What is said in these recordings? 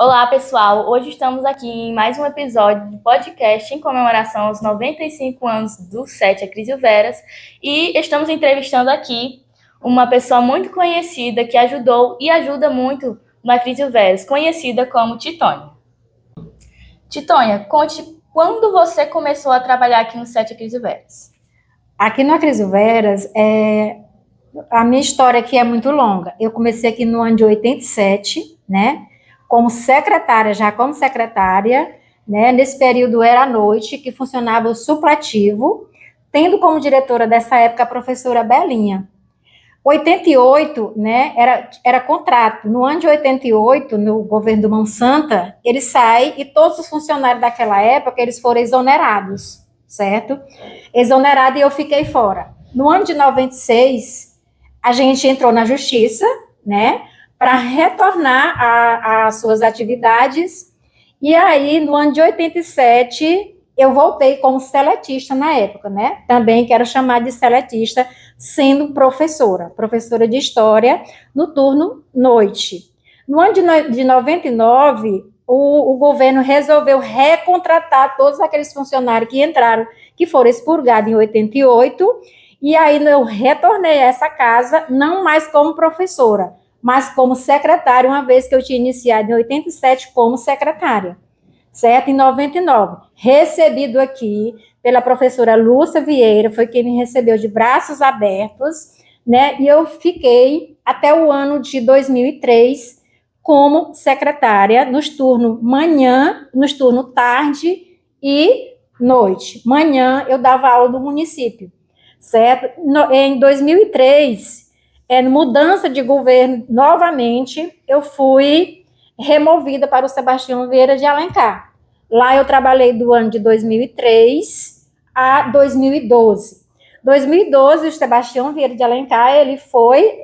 Olá, pessoal! Hoje estamos aqui em mais um episódio do podcast em comemoração aos 95 anos do SET Acrísio Veras e estamos entrevistando aqui uma pessoa muito conhecida que ajudou e ajuda muito no Acrísio Veras, conhecida como Titônia. Titônia, conte quando você começou a trabalhar aqui no SET Acrísio Veras. Aqui no Acrísio Veras, a minha história aqui é muito longa. Eu comecei aqui no ano de 87, né? Como secretária, né? Nesse período era à noite, que funcionava o supletivo, tendo como diretora dessa época a professora Belinha. 88, né, era contrato. No ano de 88, no governo do Mão Santa, ele sai e todos os funcionários daquela época, eles foram exonerados, certo? Exonerado e eu fiquei fora. No ano de 96, a gente entrou na justiça, né, para retornar às suas atividades, e aí, no ano de 87, eu voltei como seletista na época, né, também quero chamar de seletista, sendo professora de História, no turno noite. No ano de 99, o governo resolveu recontratar todos aqueles funcionários que entraram, que foram expurgados em 88, e aí eu retornei a essa casa, não mais como professora, mas como secretária, uma vez que eu tinha iniciado em 87 como secretária, certo? Em 99, recebido aqui pela professora Lúcia Vieira, foi quem me recebeu de braços abertos, né? E eu fiquei até o ano de 2003 como secretária nos turnos manhã, nos turnos tarde e noite. Manhã eu dava aula no município, certo? Em 2003, mudança de governo novamente, eu fui removida para o Sebastião Vieira de Alencar. Lá eu trabalhei do ano de 2003 a 2012. 2012, o Sebastião Vieira de Alencar, ele foi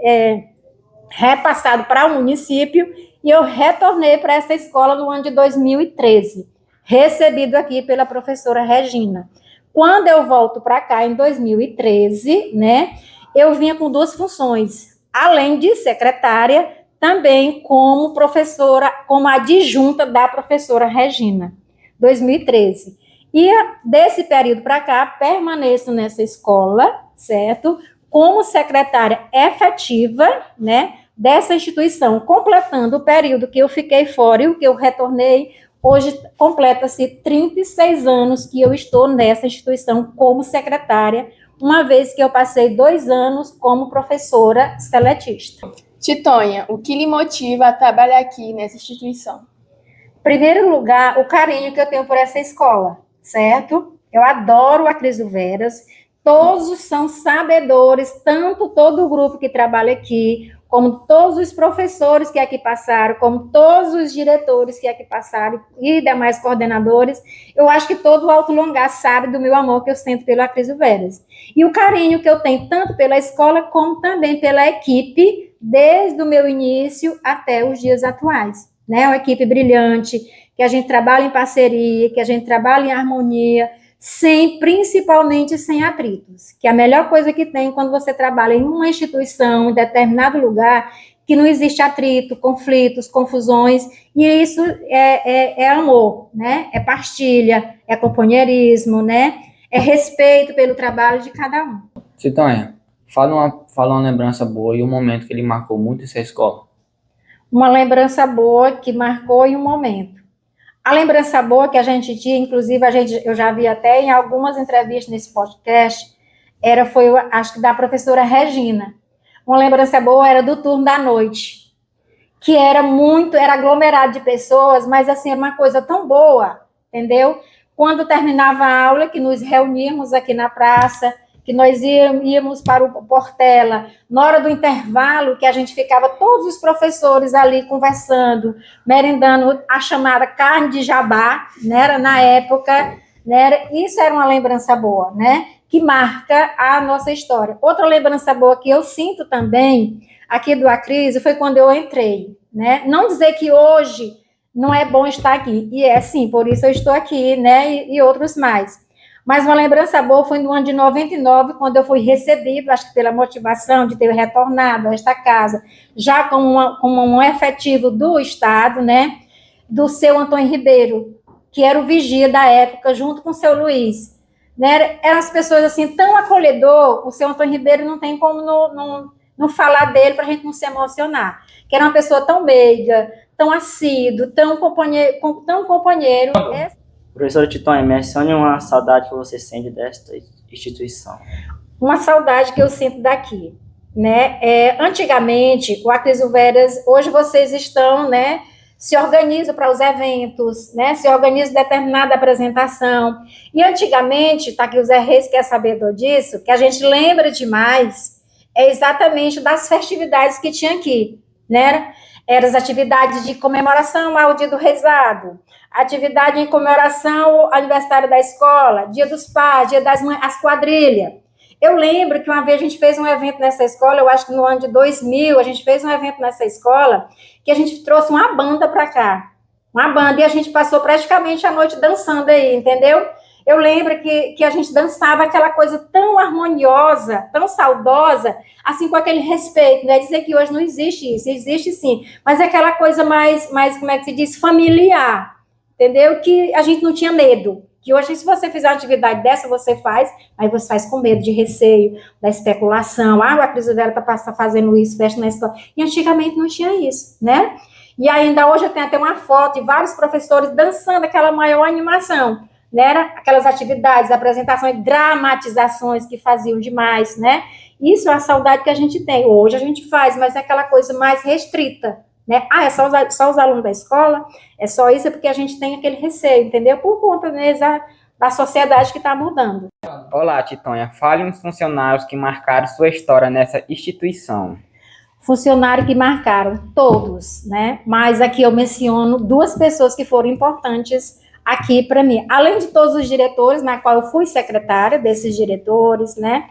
repassado para o município e eu retornei para essa escola no ano de 2013, recebido aqui pela professora Regina. Quando eu volto para cá, em 2013, né, eu vinha com duas funções, além de secretária, também como professora, como adjunta da professora Regina, 2013. E desse período para cá, permaneço nessa escola, certo? Como secretária efetiva, né, dessa instituição, completando o período que eu fiquei fora e o que eu retornei. Hoje completa-se 36 anos que eu estou nessa instituição como secretária, uma vez que eu passei 2 anos como professora seletista. Titônia, o que lhe motiva a trabalhar aqui nessa instituição? Em primeiro lugar, o carinho que eu tenho por essa escola, certo? Eu adoro o Acrísio Veras, todos são sabedores, tanto todo o grupo que trabalha aqui, como todos os professores que aqui passaram, como todos os diretores que aqui passaram e demais coordenadores. Eu acho que todo o Alto Longar sabe do meu amor que eu sinto pelo Acrísio Veras. E o carinho que eu tenho tanto pela escola, como também pela equipe, desde o meu início até os dias atuais. Né? Uma equipe brilhante, que a gente trabalha em parceria, que a gente trabalha em harmonia, principalmente sem atritos, que é a melhor coisa que tem quando você trabalha em uma instituição, em determinado lugar, que não existe atrito, conflitos, confusões, e isso é amor, né? É partilha, é companheirismo, né? É respeito pelo trabalho de cada um. Titônia, fala uma lembrança boa e um momento que ele marcou muito essa escola. Uma lembrança boa que marcou em um momento. A lembrança boa que a gente tinha, inclusive eu já vi até em algumas entrevistas nesse podcast, acho que da professora Regina. Uma lembrança boa era do turno da noite, que era aglomerado de pessoas, mas assim, era uma coisa tão boa, entendeu? Quando terminava a aula, que nos reuníamos aqui na praça, que nós íamos para o Portela, na hora do intervalo, que a gente ficava todos os professores ali conversando, merendando a chamada carne de jabá, né, na época, né, isso era uma lembrança boa, né, que marca a nossa história. Outra lembrança boa que eu sinto também, aqui do Acrísio, foi quando eu entrei, né, não dizer que hoje não é bom estar aqui, e é sim, por isso eu estou aqui, né, e outros mais. Mas uma lembrança boa foi no ano de 99, quando eu fui recebido, acho que pela motivação de ter retornado a esta casa, já como um efetivo do Estado, né? do seu Antônio Ribeiro, que era o vigia da época, junto com o seu Luiz. Né? Eram as pessoas assim, tão acolhedor, o seu Antônio Ribeiro não tem como não falar dele para a gente não se emocionar. Que era uma pessoa tão meiga, tão assíduo, tão companheiro. Professora Titonha, mencione uma saudade que você sente desta instituição. Uma saudade que eu sinto daqui, né? Antigamente, o Acrisio Veras, hoje vocês estão, né, se organizam para os eventos, né, se organizam determinada apresentação. E antigamente, tá aqui o Zé Reis, que é sabedor disso, que a gente lembra demais, é exatamente das festividades que tinha aqui, né? Eram as atividades de comemoração ao Dia do Rezado, atividade em comemoração ao aniversário da escola, Dia dos Pais, Dia das Mães, as quadrilhas. Eu lembro que uma vez a gente fez um evento nessa escola, eu acho que no ano de 2000, a gente fez um evento nessa escola, que a gente trouxe uma banda para cá, uma banda, e a gente passou praticamente a noite dançando aí, entendeu? Eu lembro que a gente dançava aquela coisa tão harmoniosa, tão saudosa, assim, com aquele respeito, né? Dizer que hoje não existe isso, existe sim, mas é aquela coisa mais, como é que se diz, familiar, entendeu? Que a gente não tinha medo. Que hoje, se você fizer uma atividade dessa, você faz, aí você faz com medo de receio, da especulação. Ah, o Acrisio Veras está fazendo isso, festa na escola. E antigamente não tinha isso, né? E ainda hoje eu tenho até uma foto de vários professores dançando aquela maior animação, né? Aquelas atividades, apresentações, dramatizações que faziam demais, né? Isso é a saudade que a gente tem. Hoje a gente faz, mas é aquela coisa mais restrita, né? Ah, é só os alunos da escola? É só isso, é porque a gente tem aquele receio, entendeu? Por conta mesmo da sociedade que está mudando. Olá, Titonha. Fale uns funcionários que marcaram sua história nessa instituição. Funcionários que marcaram, todos, né? Mas aqui eu menciono duas pessoas que foram importantes aqui para mim. Além de todos os diretores, na qual eu fui secretária desses diretores, né?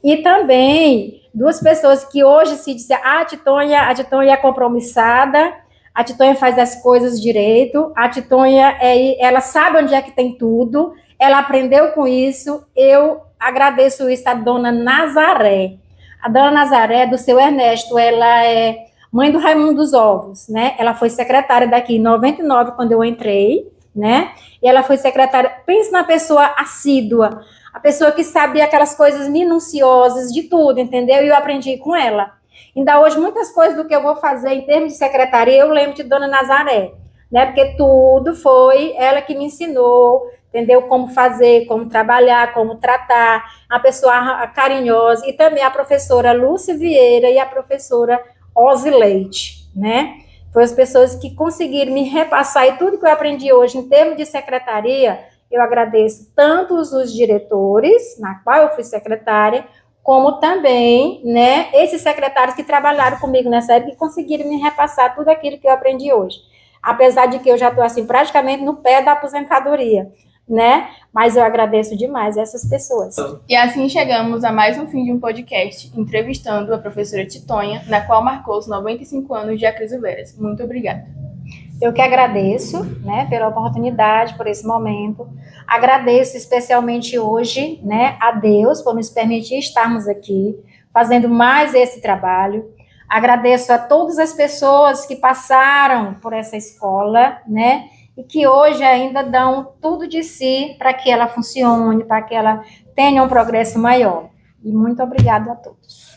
E também duas pessoas que hoje se dizem, a Titonha é compromissada, a Titonha faz as coisas direito, a Titonha, ela sabe onde é que tem tudo, ela aprendeu com isso, eu agradeço isso à dona Nazaré. A dona Nazaré, do seu Ernesto, ela é mãe do Raimundo dos Ovos, né? Ela foi secretária daqui em 99, quando eu entrei, né? E ela foi secretária, pensa na pessoa assídua, a pessoa que sabia aquelas coisas minuciosas de tudo, entendeu? E eu aprendi com ela. Ainda hoje, muitas coisas do que eu vou fazer em termos de secretaria, eu lembro de Dona Nazaré, né? Porque tudo foi ela que me ensinou, entendeu? Como fazer, como trabalhar, como tratar, a pessoa carinhosa, e também a professora Lúcia Vieira e a professora Ozzy Leite, né? Foram as pessoas que conseguiram me repassar, e tudo que eu aprendi hoje em termos de secretaria, eu agradeço tanto os diretores, na qual eu fui secretária, como também, né, esses secretários que trabalharam comigo nessa época e conseguiram me repassar tudo aquilo que eu aprendi hoje. Apesar de que eu já estou, assim, praticamente no pé da aposentadoria, né? Mas eu agradeço demais essas pessoas. E assim chegamos a mais um fim de um podcast, entrevistando a professora Titonha, na qual marcou os 95 anos de Acrisio Veras. Muito obrigada. Eu que agradeço, né, pela oportunidade, por esse momento. Agradeço especialmente hoje, né, a Deus por nos permitir estarmos aqui, fazendo mais esse trabalho. Agradeço a todas as pessoas que passaram por essa escola, né, e que hoje ainda dão tudo de si para que ela funcione, para que ela tenha um progresso maior. E muito obrigada a todos.